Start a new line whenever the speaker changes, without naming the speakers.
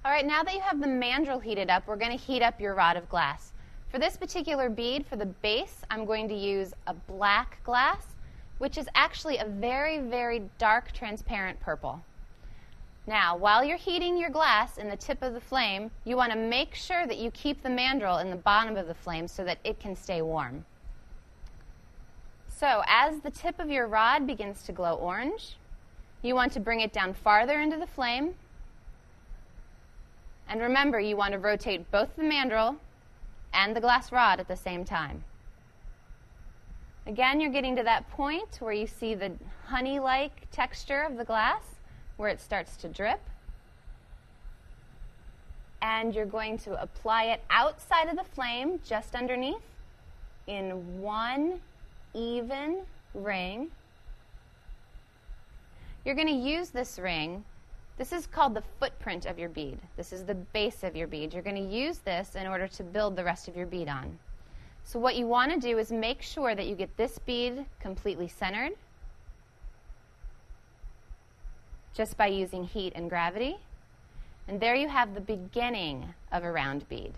All right, now that you have the mandrel heated up, we're going to heat up your rod of glass. For this particular bead, for the base, I'm going to use a black glass, which is actually a very, very dark, transparent purple. Now, while you're heating your glass in the tip of the flame, you want to make sure that you keep the mandrel in the bottom of the flame so that it can stay warm. So, as the tip of your rod begins to glow orange, you want to bring it down farther into the flame. And remember, you want to rotate both the mandrel and the glass rod at the same time. Again, you're getting to that point where you see the honey-like texture of the glass, where it starts to drip. And you're going to apply it outside of the flame, just underneath, in one even ring. You're going to use this ring. This is called the footprint of your bead. This is the base of your bead. You're going to use this in order to build the rest of your bead on. So what you want to do is make sure that you get this bead completely centered just by using heat and gravity. And there you have the beginning of a round bead.